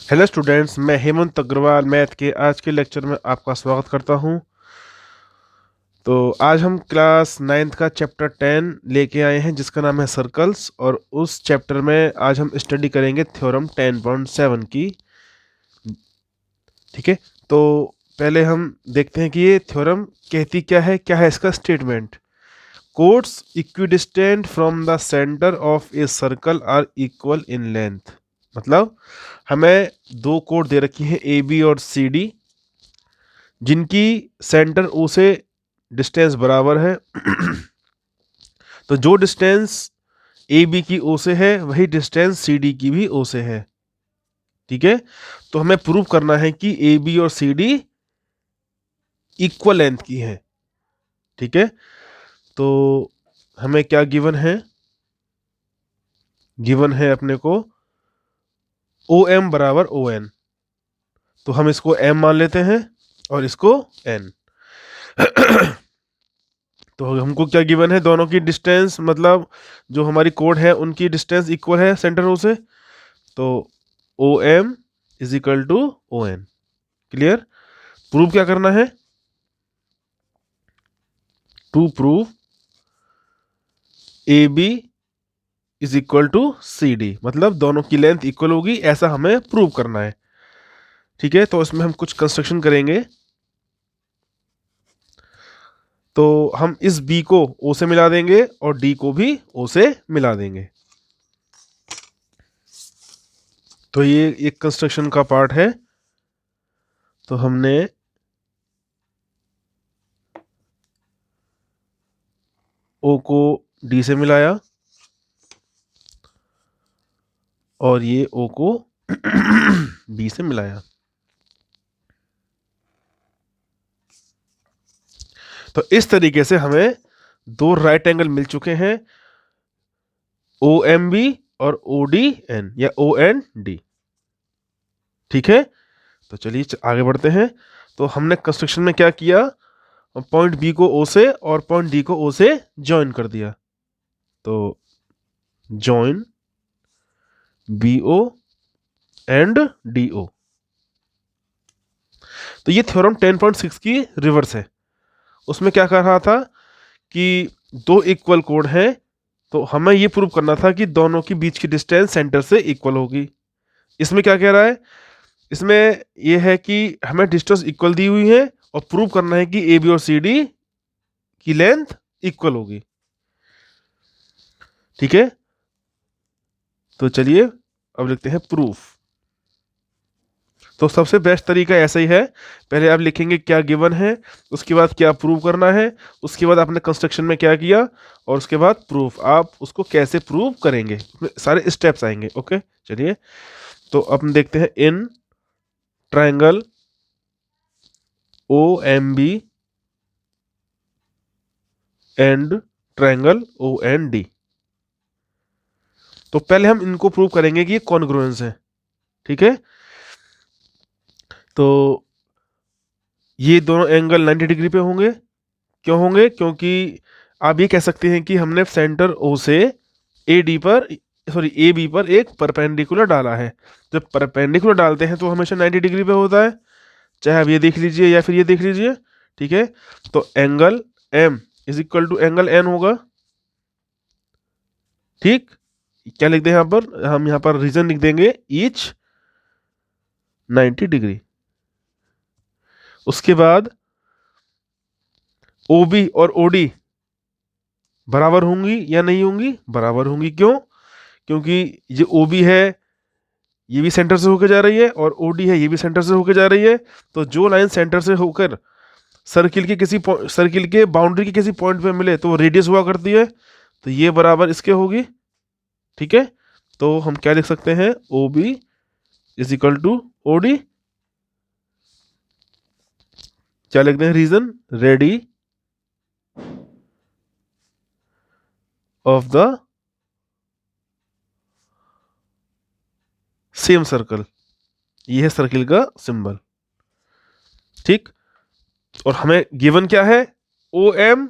Hello students, मैं Hemant Agarwal math के आज के लेक्चर में आपका स्वागत करता हूं। तो आज हम क्लास 9th का चैप्टर 10 लेके आए हैं जिसका नाम है सर्कल्स, और उस चैप्टर में आज हम स्टडी करेंगे थ्योरम 10.7 की। ठीक है, तो पहले हम देखते हैं कि ये थ्योरम कहती क्या है इसका statement. Chords equidistant from the centre of a circle are equal in length. मतलब हमें दो कोड दे रखी हैं ए बी और सी डी, जिनकी सेंटर ओ से डिस्टेंस बराबर है। तो जो डिस्टेंस ए बी की ओ से है वही डिस्टेंस सी डी की भी ओ से है। ठीक है, तो हमें प्रूव करना है कि ए बी और सी डी इक्वल लेंथ की है। ठीक है, तो हमें क्या गिवन है? गिवन है अपने को ओ एम बराबर ओ एन। तो हम इसको एम मान लेते हैं और इसको एन। तो हमको क्या गिवन है? दोनों की डिस्टेंस, मतलब जो हमारी कोड है उनकी डिस्टेंस इक्वल है सेंटर ओ से। तो O M is equal to O N. Clear? Prove क्या करना है? To prove A B is equal to C D, मतलब दोनों की लेंथ इक्वल होगी, ऐसा हमें प्रूव करना है। ठीक है, तो इसमें हम कुछ कंस्ट्रक्शन करेंगे। तो हम इस बी को ओ से मिला देंगे और डी को भी ओ से मिला देंगे। तो ये एक कंस्ट्रक्शन का पार्ट है। तो हमने ओ को डी से मिलाया और ये ओ को बी से मिलाया। तो इस तरीके से हमें दो राइट एंगल मिल चुके हैं, ओ एम बी और ओ डी एन या ओ एन डी। ठीक है, तो चलिए आगे बढ़ते हैं। तो हमने कंस्ट्रक्शन में क्या किया? पॉइंट बी को ओ से और पॉइंट डी को ओ से ज्वाइन कर दिया। तो join B O and D O. तो ये थ्योरम 10.6 की रिवर्स है। उसमें क्या कर रहा था कि दो इक्वल कोड हैं, तो हमें ये प्रूव करना था कि दोनों के बीच की डिस्टेंस सेंटर से इक्वल होगी। इसमें क्या कह रहा है? इसमें यह है कि हमें डिस्टेंस इक्वल दी हुई है और प्रूव करना है कि ए बी और सी डी की लेंथ इक्वल होगी। ठीक है, तो चलिए अब लिखते हैं प्रूफ। तो सबसे बेस्ट तरीका ऐसा ही है, पहले आप लिखेंगे क्या गिवन है, उसके बाद क्या प्रूव करना है, उसके बाद आपने कंस्ट्रक्शन में क्या किया, और उसके बाद प्रूफ। आप उसको कैसे प्रूव करेंगे, उसमें सारे स्टेप्स आएंगे। ओके, चलिए तो अब देखते हैं इन triangle O M B and triangle O N D. तो पहले हम इनको प्रूव करेंगे कि ये कॉन्ग्रुएंस है। ठीक है, तो ये दोनों एंगल 90 डिग्री पे होंगे। क्यों होंगे? क्योंकि आप ये कह सकते हैं कि हमने सेंटर ओ से ए डी पर, सॉरी ए बी पर एक परपेंडिकुलर डाला है। जब परपेंडिकुलर डालते हैं तो हमेशा 90 डिग्री पे होता है, चाहे आप ये देख लीजिए या फिर ये देख लीजिए। ठीक है, तो angle M is equal to angle N होगा। ठीक, क्या लिख दें यहाँ पर? हम यहाँ पर रीजन लिख देंगे ईच 90 डिग्री। उसके बाद ओ बी और ओ डी बराबर होंगी या नहीं होंगी? बराबर होंगी। क्यों? क्योंकि ये ओ बी है, ये भी सेंटर से होकर जा रही है, और ओ डी है, ये भी सेंटर से होकर जा रही है। तो जो लाइन सेंटर से होकर सर्किल के बाउंड्री के किसी पॉइंट पे मिले तो वो रेडियस हुआ करती है, तो ये बराबर इसके होगी। ठीक है, तो हम क्या लिख सकते हैं? O B is equal to O D. क्या लिखते हैं? Reason radii of the same circle. ये है सर्किल का सिंबल। ठीक, और हमें गिवन क्या है? ओ एम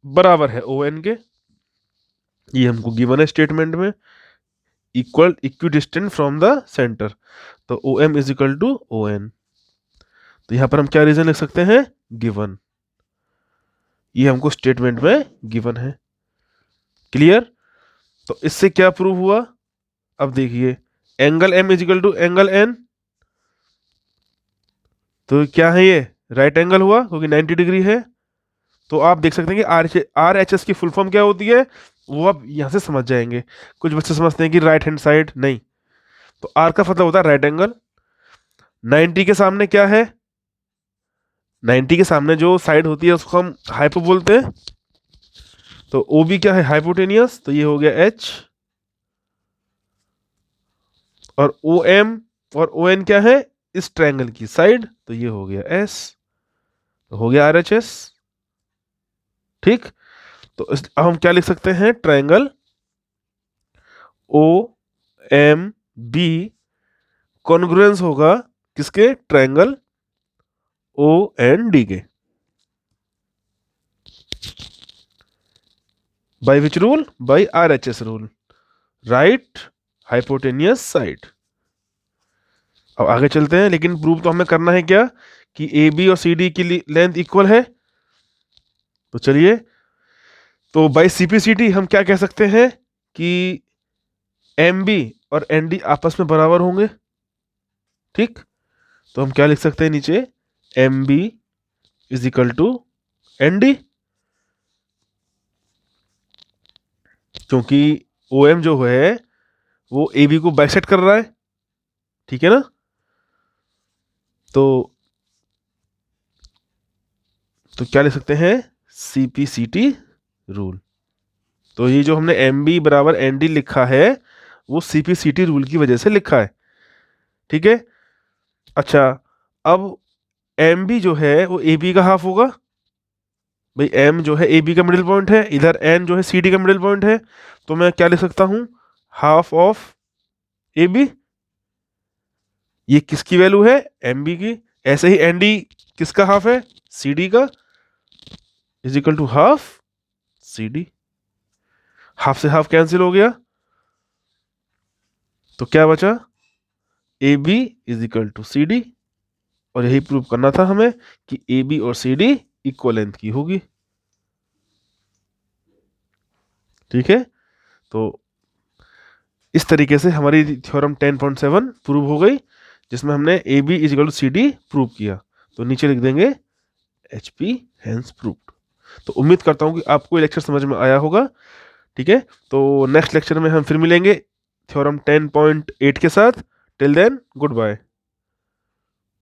बराबर है ओ एन के। ये हमको गिवन है स्टेटमेंट में, इक्विडिस्टेंट फ्रॉम द सेंटर, तो O M is equal to O N. तो यहाँ पर हम क्या रीजन लिख सकते हैं, गिवन, ये हमको स्टेटमेंट में गिवन है। क्लियर। तो इससे क्या प्रूव हुआ, अब देखिए angle M is equal to angle N, तो क्या है ये राइट एंगल हुआ क्योंकि 90 डिग्री है। तो आप देख सकते हैं कि आर एच एस की फुल फॉर्म क्या होती है, वो आप यहाँ से समझ जाएंगे। कुछ बच्चे समझते हैं कि राइट हैंड साइड, नहीं, तो आर का मतलब होता है राइट एंगल। 90 के सामने क्या है, 90 के सामने जो साइड होती है उसको हम हाइपो बोलते हैं। तो ओ बी क्या है, हाइपोटेनियस, तो ये हो गया एच, और ओ एम और ओ एन क्या है, इस ट्रायंगल की साइड, तो ये हो गया एस, तो हो गया आर एच एस। ठीक। तो अब हम क्या लिख सकते हैं, triangle O M B congruence होगा किसके, ट्रायंगल ओ एंड डी के। By which rule, by R H S rule, right hypotenuse side. अब आगे चलते हैं, लेकिन प्रूव तो हमें करना है क्या, कि ए बी और सी डी की लेंथ इक्वल है। तो चलिए, तो बाय सीपीसीटी हम क्या कह सकते हैं कि एम बी और एन डी आपस में बराबर होंगे। ठीक। तो हम क्या लिख सकते हैं नीचे, M B is equal to N D, क्योंकि ओ एम जो है वो ए बी को बाइसेक्ट कर रहा है। ठीक है ना। तो क्या लिख सकते हैं, सीपीसीटी रूल। तो ये जो हमने एम बी बराबर एन डी लिखा है वो सीपीसीटी रूल की वजह से लिखा है। ठीक है। अच्छा, अब एम बी जो है वो ए बी का हाफ होगा। भाई एम जो है ए बी का मिडिल पॉइंट है, इधर एन जो है सी डी का मिडिल पॉइंट है, तो मैं क्या लिख सकता हूं, हाफ ऑफ ए बी। ये किसकी वैल्यू है, एम बी की। ऐसे ही एन डी किसका हाफ है, सी डी का, is equal to half C D. Half से हाफ कैंसिल हो गया, तो क्या बचा, A B is equal to C D. और यही प्रूव करना था हमें कि ए बी और सी डी इक्वल लेंथ की होगी। ठीक है। तो इस तरीके से हमारी थ्योरम 10.7 प्रूव हो गई, जिसमें हमने A B is equal to C D prove किया। तो नीचे लिख देंगे एच पी हैंस प्रूव्ड। तो उम्मीद करता हूँ कि आपको ये लेक्चर समझ में आया होगा। ठीक है। तो नेक्स्ट लेक्चर में हम फिर मिलेंगे थ्योरम 10.8 के साथ। Till then good bye.